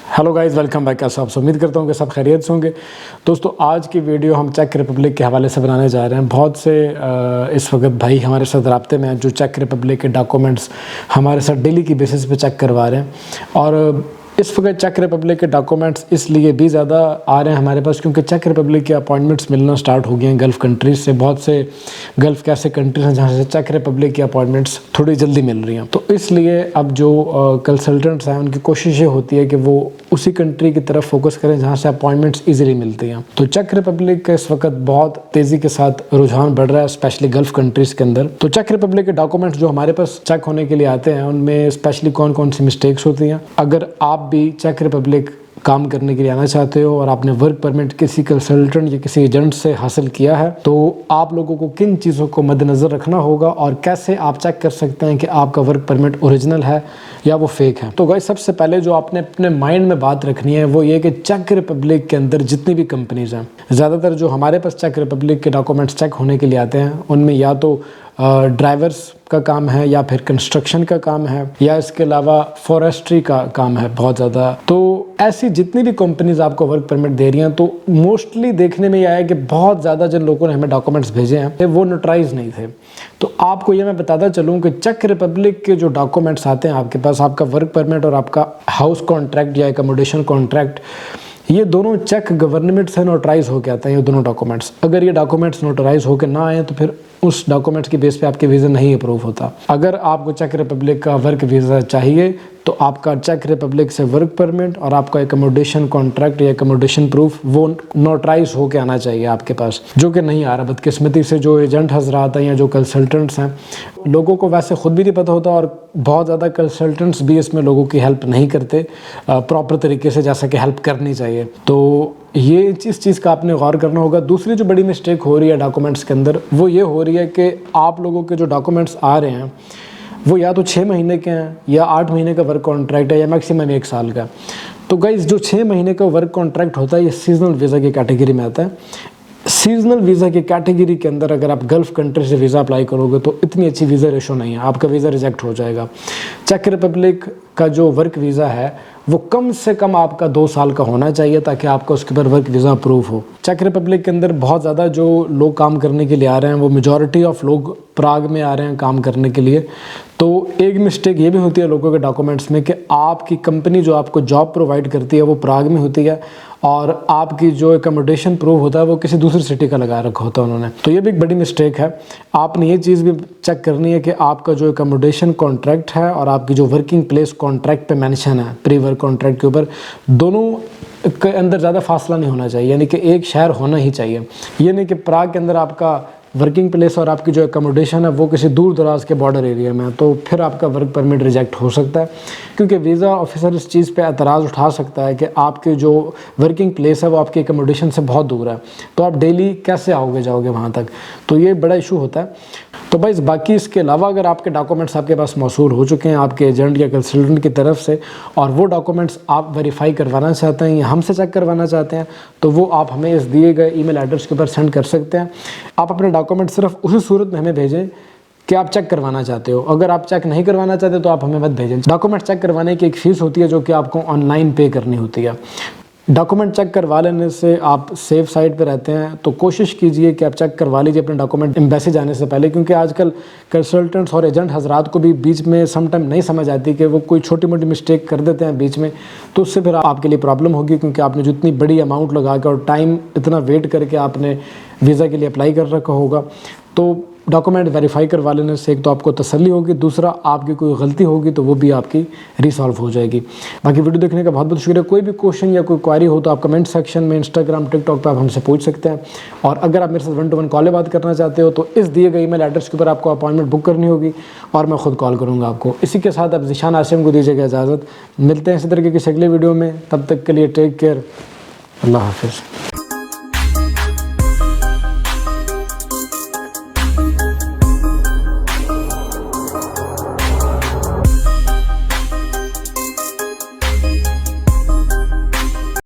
Hello guys, welcome back. कैसे आप सब? उम्मीद करता हूँ कि सब खैरियत से होंगे। दोस्तों, आज की वीडियो हम चेक रिपब्लिक के हवाले से बनाने जा रहे हैं। बहुत से इस वक्त भाई हमारे साथ राब्ते में हैं जो चेक रिपब्लिक के डॉक्यूमेंट्स हमारे साथ डेली की बेसिस पे चेक करवा रहे हैं। और इस वक्त चेक रिपब्लिक के डॉक्यूमेंट्स इसलिए भी ज़्यादा आ रहे हैं हमारे पास क्योंकि चेक रिपब्लिक के अपॉइंटमेंट्स मिलना स्टार्ट हो गए हैं गल्फ़ कंट्रीज़ से। बहुत से गल्फ़ के ऐसे कंट्रीज़ हैं जहाँ से चेक रिपब्लिक की अपॉइंटमेंट्स थोड़ी जल्दी मिल रही हैं। तो इसलिए अब जो कंसल्टेंट्स हैं उनकी कोशिश ये होती है कि वो उसी कंट्री की तरफ फोकस करें जहाँ से अपॉइंटमेंट्स ईजिली मिलती हैं। तो चेक रिपब्लिक का इस वक्त बहुत तेज़ी के साथ रुझान बढ़ रहा है, स्पेशली गल्फ़ कंट्रीज़ के अंदर। तो चेक रिपब्लिक के डॉक्यूमेंट्स जो हमारे पास चेक होने के लिए आते हैं उनमें स्पेशली कौन कौन सी मिस्टेक्स होती हैं। अगर आप भी चेक रिपब्लिक काम करने के लिए आना चाहते हो और आपने वर्क परमिट किसी कंसल्टेंट या किसी एजेंट से हासिल किया है तो आप लोगों को किन चीज़ों को मद्देनज़र रखना होगा और कैसे आप चेक कर सकते हैं कि आपका वर्क परमिट ओरिजिनल है या वो फेक है। तो गाइस, सबसे पहले जो आपने अपने माइंड में बात रखनी है वो ये कि चेक रिपब्लिक के अंदर जितनी भी कंपनीज़ हैं, ज़्यादातर जो हमारे पास चेक रिपब्लिक के डॉक्यूमेंट्स चेक होने के लिए आते हैं उनमें या तो ड्राइवर्स का काम है या फिर कंस्ट्रक्शन का काम है या इसके अलावा फॉरेस्ट्री का काम है बहुत ज़्यादा। तो ऐसी जितनी भी कंपनीज आपको वर्क परमिट दे रही हैं तो मोस्टली देखने में ये आया कि बहुत ज़्यादा जिन लोगों ने हमें डॉक्यूमेंट्स भेजे हैं वो नोटराइज नहीं थे। तो आपको ये मैं बताता चलूँ कि चेक रिपब्लिक के जो डॉक्यूमेंट्स आते हैं आपके पास, आपका वर्क परमिट और आपका हाउस कॉन्ट्रैक्ट या एकोमोडेशन कॉन्ट्रैक्ट, ये दोनों चेक गवर्नमेंट से नोटराइज होकर आते हैं। ये दोनों डॉक्यूमेंट्स, अगर ये डॉक्यूमेंट्स नोटराइज होकर ना आए तो फिर उस डॉक्यूमेंट्स की बेस पे आपके वीज़ा नहीं अप्रूव होता। अगर आपको चेक रिपब्लिक का वर्क वीज़ा चाहिए तो आपका चेक रिपब्लिक से वर्क परमिट और आपका एकोमोडेशन कॉन्ट्रैक्ट या एकोमोडेशन प्रूफ वो नोटराइज होकर आना चाहिए आपके पास, जो कि नहीं आ रहा बदकिस्मती से। जो एजेंट हजरात हैं या जो कंसल्टेंट्स हैं, लोगों को वैसे ख़ुद भी नहीं पता होता और बहुत ज़्यादा कंसल्टेंट्स भी इसमें लोगों की हेल्प नहीं करते प्रॉपर तरीके से जैसा कि हेल्प करनी चाहिए। तो ये इस चीज़ का आपने गौर करना होगा। दूसरी जो बड़ी मिस्टेक हो रही है डॉक्यूमेंट्स के अंदर वो ये हो रही है कि आप लोगों के जो डॉक्यूमेंट्स आ रहे हैं वो या तो 6 महीने के हैं या 8 महीने का वर्क कॉन्ट्रैक्ट है या मैक्सिमम 1 साल का। तो गाइस, जो 6 महीने का वर्क कॉन्ट्रैक्ट होता है ये सीजनल वीज़ा की कैटेगरी में आता है। सीजनल वीज़ा की कैटेगरी के अंदर अगर आप गल्फ़ कंट्री से वीज़ा अप्लाई करोगे तो इतनी अच्छी वीज़ा रेशो नहीं है, आपका वीज़ा रिजेक्ट हो जाएगा। चेक रिपब्लिक का जो वर्क वीज़ा है वो कम से कम आपका 2 साल का होना चाहिए ताकि आपका उसके ऊपर वर्क वीज़ा अप्रूव हो। चेक रिपब्लिक के अंदर बहुत ज़्यादा जो लोग काम करने के लिए आ रहे हैं वो मेजॉरिटी ऑफ लोग प्राग में आ रहे हैं काम करने के लिए। तो एक मिस्टेक ये भी होती है लोगों के डॉक्यूमेंट्स में कि आपकी कंपनी जो आपको जॉब प्रोवाइड करती है वो प्राग में होती है और आपकी जो एकोमोडेशन प्रूफ होता है वो किसी दूसरी सिटी का लगा रखा होता है उन्होंने। तो ये भी एक बड़ी मिस्टेक है। आपने ये चीज़ भी चेक करनी है कि आपका जो एकोमोडेशन कॉन्ट्रैक्ट है और आपकी जो वर्किंग प्लेस कॉन्ट्रैक्ट पे मेंशन है प्री वर्क कॉन्ट्रैक्ट के ऊपर, दोनों के अंदर ज़्यादा फासला नहीं होना चाहिए, यानी कि एक शहर होना ही चाहिए। ये नहीं कि प्राग के अंदर आपका वर्किंग प्लेस और आपकी जो एकोमोडेशन है वो किसी दूर दराज के बॉर्डर एरिया में है, तो फिर आपका वर्क परमिट रिजेक्ट हो सकता है क्योंकि वीज़ा ऑफिसर इस चीज़ पे एतराज़ उठा सकता है कि आपकी जो वर्किंग प्लेस है वो आपकी एकोमोडेशन से बहुत दूर है, तो आप डेली कैसे आओगे जाओगे वहाँ तक। तो ये बड़ा इशू होता है। तो भाई बाकी इसके अलावा अगर आपके डॉक्यूमेंट्स आपके पास मौसूल हो चुके हैं आपके एजेंट या कंसल्टेंट की तरफ से और वो डॉक्यूमेंट्स आप वेरीफाई करवाना चाहते हैं या हमसे चेक करवाना चाहते हैं तो वो आप हमें इस दिए गए ईमेल एड्रेस के ऊपर सेंड कर सकते हैं। आप अपने डॉक्यूमेंट सिर्फ उसी सूरत में हमें भेजें कि आप चेक करवाना चाहते हो। अगर आप चेक नहीं करवाना चाहते तो आप हमें मत भेजें। डॉक्यूमेंट चेक करवाने की एक फ़ीस होती है जो कि आपको ऑनलाइन पे करनी होती है। डॉक्यूमेंट चेक करवा लेने से आप सेफ साइड पे रहते हैं, तो कोशिश कीजिए कि आप चेक करवा लीजिए अपने डॉक्यूमेंट एम्बेसी जाने से पहले, क्योंकि आजकल कंसल्टेंट्स और एजेंट हजरात को भी बीच में समटाइम नहीं समझ आती कि वो कोई छोटी मोटी मिस्टेक कर देते हैं बीच में, तो उससे फिर आपके लिए प्रॉब्लम होगी क्योंकि आपने जितनी बड़ी अमाउंट लगा के और टाइम इतना वेट करके आपने वीज़ा के लिए अप्लाई कर रखा होगा। तो डॉक्यूमेंट वेरीफाई करवा लेने से एक तो आपको तसल्ली होगी, दूसरा आपकी कोई गलती होगी तो वो भी आपकी रिसॉल्व हो जाएगी। बाकी वीडियो देखने का बहुत बहुत शुक्रिया। कोई भी क्वेश्चन या कोई क्वारी हो तो आप कमेंट सेक्शन में इंस्टाग्राम टिकटॉक पर आप हमसे पूछ सकते हैं। और अगर आप मेरे साथ 1-to-1 कॉल बात करना चाहते हो तो इस दिए गए ईमेल एड्रेस के ऊपर आपको अपॉइंटमेंट बुक करनी होगी और मैं खुद कॉल करूँगा आपको। इसी के साथ अब ज़ीशान आसिम को दीजिएगा इजाज़त। मिलते हैं इसी तरीके की अगले वीडियो में, तब तक के लिए टेक केयर, अल्लाह हाफिज़।